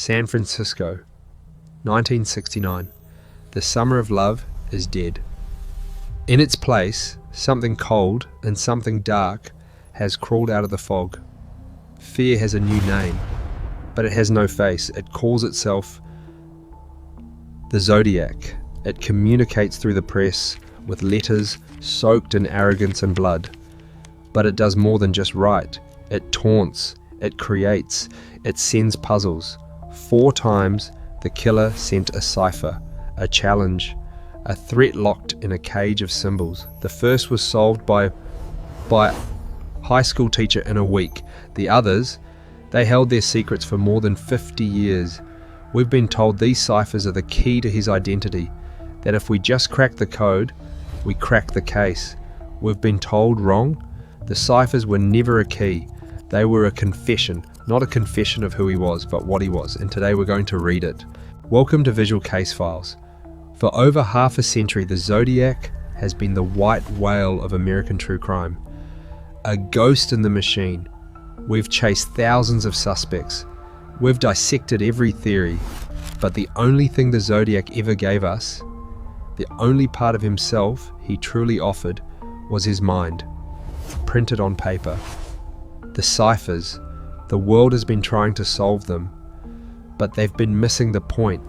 San Francisco, 1969. The summer of love is dead. In its place, something cold and something dark has crawled out of the fog. Fear has a new name, but it has no face. It calls itself the Zodiac. It communicates through the press with letters soaked in arrogance and blood. But it does more than just write. It taunts, it creates, it sends puzzles. 4 times the killer sent a cipher, a challenge, a threat locked in a cage of symbols. The first was solved by a high school teacher in a week. The others, they held their secrets for more than 50 years. We've been told these ciphers are the key to his identity, that if we just crack the code, we crack the case. We've been told wrong. The ciphers were never a key. They were a confession, not a confession of who he was, but what he was, and today we're going to read it. Welcome to Visual Case Files. For over half a century, the Zodiac has been the white whale of American true crime. A ghost in the machine. We've chased thousands of suspects. We've dissected every theory. But the only thing the Zodiac ever gave us, the only part of himself he truly offered, was his mind, printed on paper. The ciphers. The world has been trying to solve them, but they've been missing the point.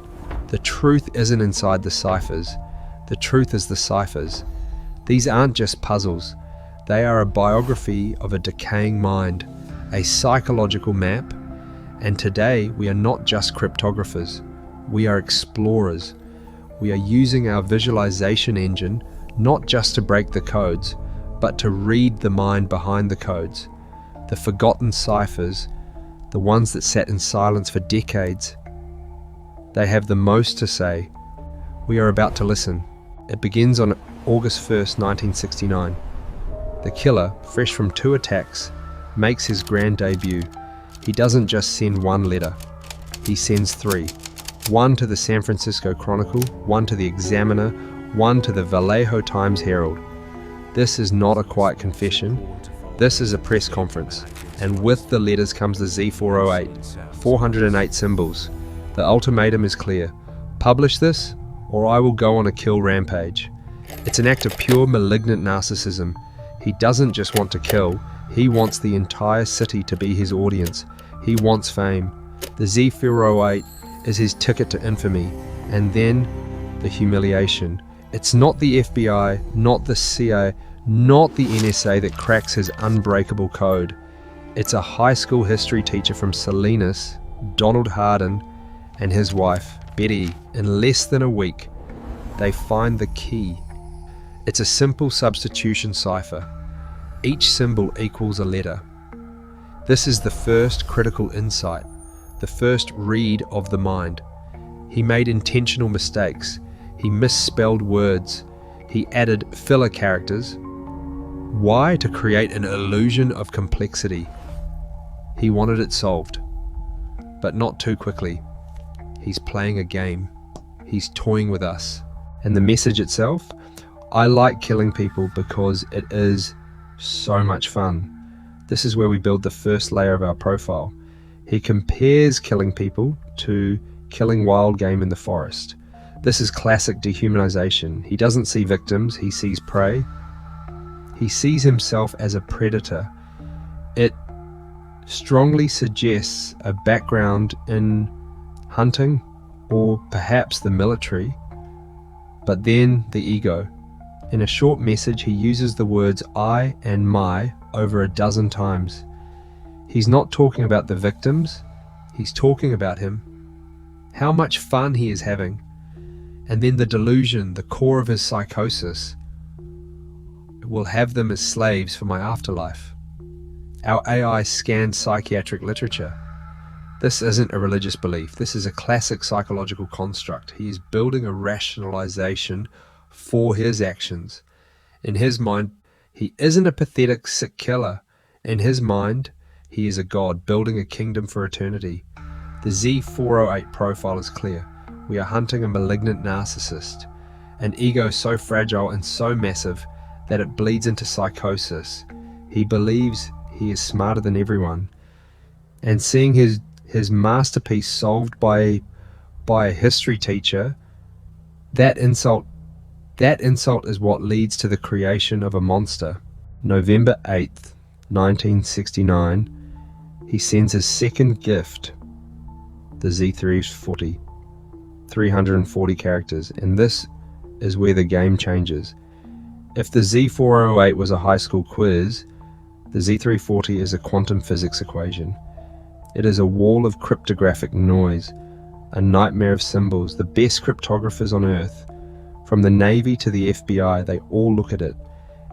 The truth isn't inside the ciphers. The truth is the ciphers. These aren't just puzzles. They are a biography of a decaying mind, a psychological map. And today we are not just cryptographers. We are explorers. We are using our visualization engine not just to break the codes, but to read the mind behind the codes. The forgotten ciphers, the ones that sat in silence for decades. They have the most to say. We are about to listen. It begins on August 1st, 1969. The killer, fresh from 2 attacks, makes his grand debut. He doesn't just send 1 letter. He sends 3. 1 to the San Francisco Chronicle, 1 to the Examiner, 1 to the Vallejo Times-Herald. This is not a quiet confession. This is a press conference. And with the letters comes the Z408, 408 symbols. The ultimatum is clear. Publish this, or I will go on a kill rampage. It's an act of pure malignant narcissism. He doesn't just want to kill, he wants the entire city to be his audience. He wants fame. The Z408 is his ticket to infamy, and then the humiliation. It's not the FBI, not the CIA, not the NSA that cracks his unbreakable code. It's a high school history teacher from Salinas, Donald Hardin, and his wife, Betty. In less than a week, they find the key. It's a simple substitution cipher. Each symbol equals a letter. This is the first critical insight, the first read of the mind. He made intentional mistakes. He misspelled words. He added filler characters. Why? To create an illusion of complexity. He wanted it solved, but not too quickly. He's playing a game. He's toying with us. And the message itself? I like killing people because it is so much fun. This is where we build the first layer of our profile. He compares killing people to killing wild game in the forest. This is classic dehumanization. He doesn't see victims, he sees prey. He sees himself as a predator. It strongly suggests a background in hunting or perhaps the military, but then the ego. In a short message, he uses the words I and my over a dozen times. He's not talking about the victims, he's talking about him. How much fun he is having. And then the delusion, the core of his psychosis, will have them as slaves for my afterlife. Our AI scans psychiatric literature. This isn't a religious belief. This is a classic psychological construct. He is building a rationalization for his actions. In his mind, he isn't a pathetic, sick killer. In his mind, he is a god building a kingdom for eternity. The Z408 profile is clear. We are hunting a malignant narcissist, an ego so fragile and so massive that it bleeds into psychosis. He believes he is smarter than everyone. And seeing his his masterpiece solved by a history teacher, that insult is what leads to the creation of a monster. November 8th, 1969, he sends his second gift, the Z340, 340 characters, and this is where the game changes. If the Z408 was a high school quiz, the Z340 is a quantum physics equation. It is a wall of cryptographic noise, a nightmare of symbols. The best cryptographers on Earth, from the Navy to the FBI, they all look at it,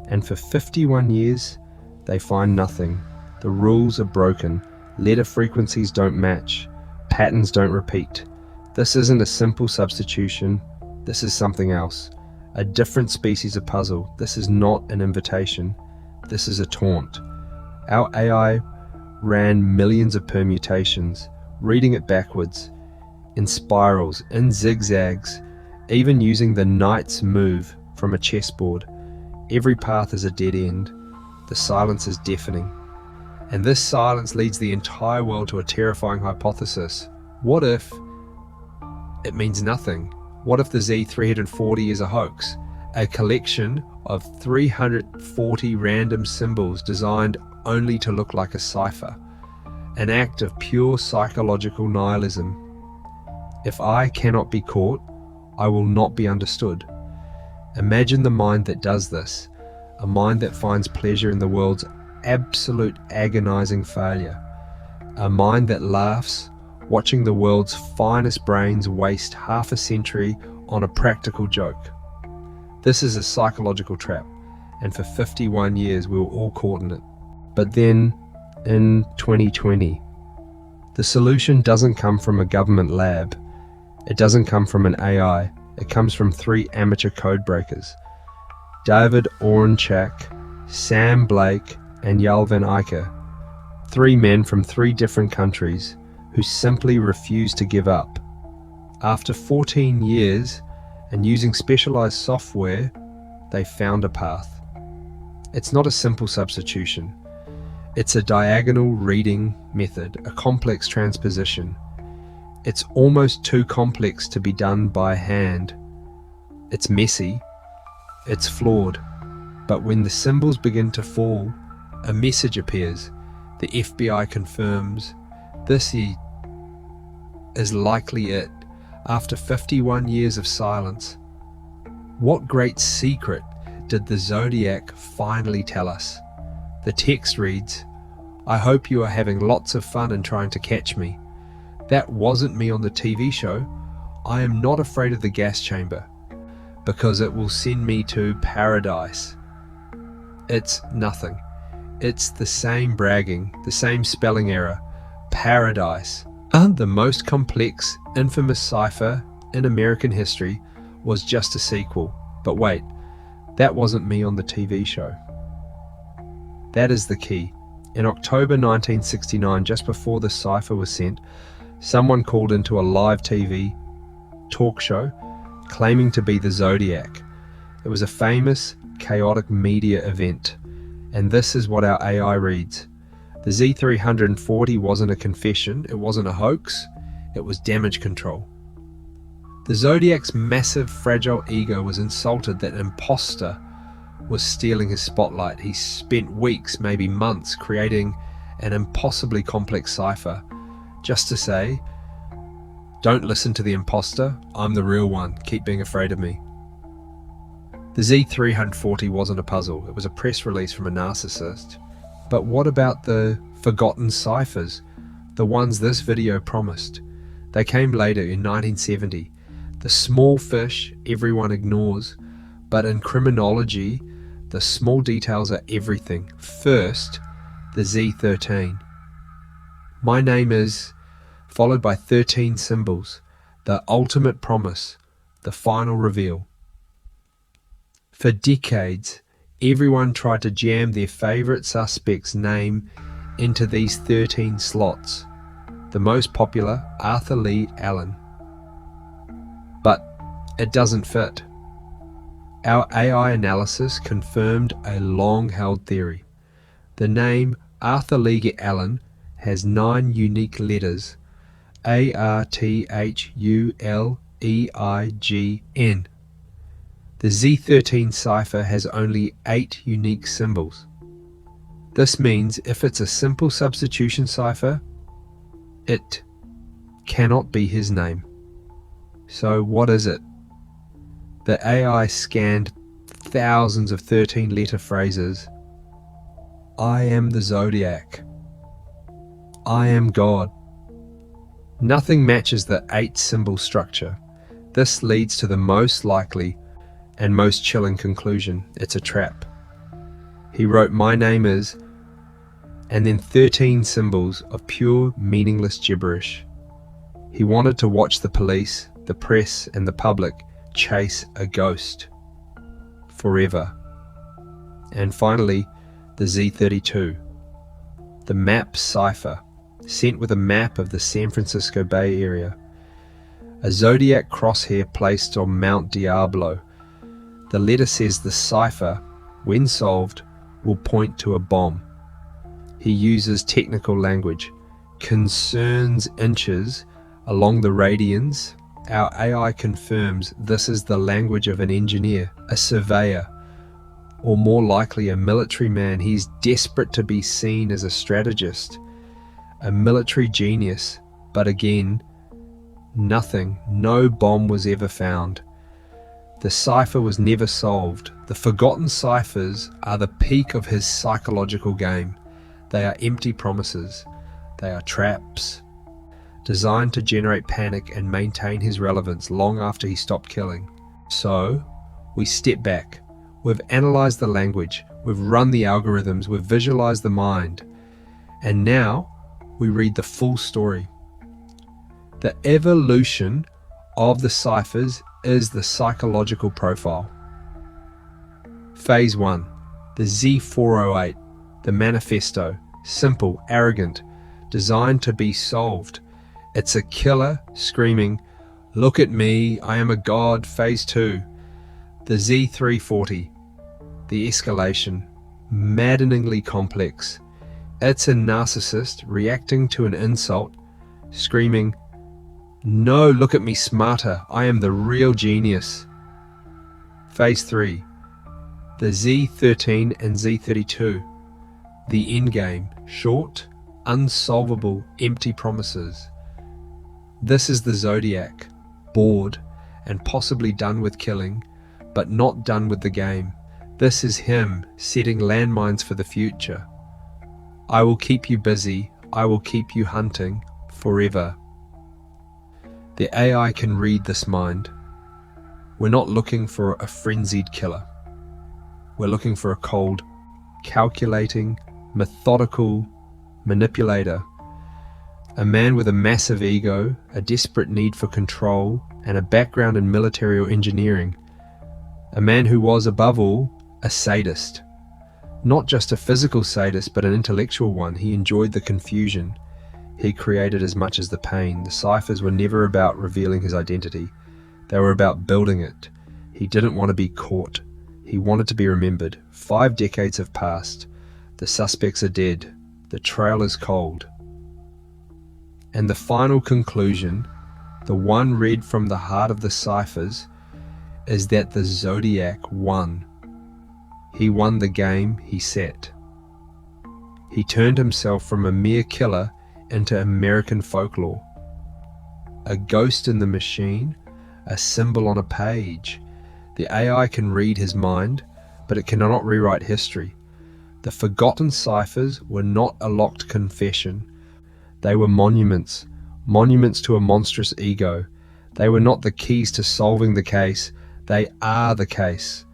and for 51 years, they find nothing. The rules are broken, letter frequencies don't match, patterns don't repeat. This isn't a simple substitution, this is something else. A different species of puzzle. This is not an invitation, this is a taunt. Our AI ran millions of permutations, reading it backwards, in spirals, in zigzags, even using the knight's move from a chessboard. Every path is a dead end. The silence is deafening. And this silence leads the entire world to a terrifying hypothesis. What if it means nothing? What if the Z340 is a hoax? A collection of 340 random symbols designed only to look like a cipher. An act of pure psychological nihilism. If I cannot be caught, I will not be understood. Imagine the mind that does this, a mind that finds pleasure in the world's absolute agonizing failure, a mind that laughs watching the world's finest brains waste half a century on a practical joke. This is a psychological trap, and for 51 years we were all caught in it. But then, in 2020, the solution doesn't come from a government lab. It doesn't come from an AI. It comes from 3 amateur code breakers. David Orenchak, Sam Blake, and Yal Van Eyck. 3 men from 3 different countries who simply refused to give up. After 14 years and using specialized software, they found a path. It's not a simple substitution. It's a diagonal reading method, a complex transposition. It's almost too complex to be done by hand. It's messy, it's flawed, but when the symbols begin to fall, a message appears. The FBI confirms this is likely it. After 51 years of silence, what great secret did the Zodiac finally tell us? The text reads, "I hope you are having lots of fun and trying to catch me. That wasn't me on the TV show. I am not afraid of the gas chamber, because it will send me to paradise." It's nothing. It's the same bragging, the same spelling error. Paradise. The most complex, infamous cipher in American history was just a sequel. But wait, that wasn't me on the TV show. That is the key. In October 1969, just before the cipher was sent, someone called into a live TV talk show claiming to be the Zodiac. It was a famous, chaotic media event. And this is what our AI reads. The Z340 wasn't a confession, it wasn't a hoax, it was damage control. The Zodiac's massive, fragile ego was insulted that an imposter was stealing his spotlight. He spent weeks, maybe months, creating an impossibly complex cipher, just to say, "Don't listen to the imposter, I'm the real one, keep being afraid of me." The Z340 wasn't a puzzle, it was a press release from a narcissist. But what about the forgotten ciphers, the ones this video promised? They came later in 1970. The small fish everyone ignores, but in criminology, the small details are everything. First, the Z13. My name is, followed by 13 symbols, the ultimate promise, the final reveal. For decades, everyone tried to jam their favorite suspect's name into these 13 slots. The most popular, Arthur Lee Allen. But it doesn't fit. Our AI analysis confirmed a long-held theory. The name Arthur Lee Allen has 9 unique letters, ARTHULEIGN. The Z13 cipher has only 8 unique symbols. This means if it's a simple substitution cipher, it cannot be his name. So what is it? The AI scanned thousands of 13-letter phrases. I am the Zodiac. I am God. Nothing matches the 8-symbol structure. This leads to the most likely and most chilling conclusion. It's a trap. He wrote "my name is" and then 13 symbols of pure meaningless gibberish. He wanted to watch the police, the press, and the public chase a ghost forever. And finally, the Z32, the map cipher, sent with a map of the San Francisco Bay Area. A zodiac crosshair placed on Mount Diablo. The letter says the cipher, when solved, will point to a bomb. He uses technical language, concerns inches along the radians. Our AI confirms this is the language of an engineer, a surveyor, or more likely a military man. He's desperate to be seen as a strategist, a military genius, but again, nothing, no bomb was ever found. The cipher was never solved. The forgotten ciphers are the peak of his psychological game. They are empty promises. They are traps, designed to generate panic and maintain his relevance long after he stopped killing. So, we step back. We've analyzed the language, we've run the algorithms, we've visualized the mind, and now we read the full story. The evolution of the ciphers is the psychological profile. Phase 1, the Z408, the manifesto, simple, arrogant, designed to be solved. It's a killer screaming, "Look at me, I am a god." Phase 2, the Z340, the escalation, maddeningly complex. It's a narcissist reacting to an insult, screaming, "No, look at me smarter, I am the real genius." Phase 3, the Z13 and Z32, the endgame, short, unsolvable, empty promises. This is the Zodiac, bored and possibly done with killing, but not done with the game. This is him setting landmines for the future. I will keep you busy, I will keep you hunting forever. The AI can read this mind. We're not looking for a frenzied killer. We're looking for a cold, calculating, methodical manipulator. A man with a massive ego, a desperate need for control, and a background in military or engineering. A man who was, above all, a sadist. Not just a physical sadist, but an intellectual one. He enjoyed the confusion. He created as much as the pain. The ciphers were never about revealing his identity. They were about building it. He didn't want to be caught. He wanted to be remembered. 5 decades have passed. The suspects are dead. The trail is cold. And the final conclusion, the one read from the heart of the ciphers, is that the Zodiac won. He won the game he set. He turned himself from a mere killer into American folklore. A ghost in the machine, a symbol on a page. The AI can read his mind, but it cannot rewrite history. The forgotten ciphers were not a locked confession. They were monuments, monuments to a monstrous ego. They were not the keys to solving the case. They are the case.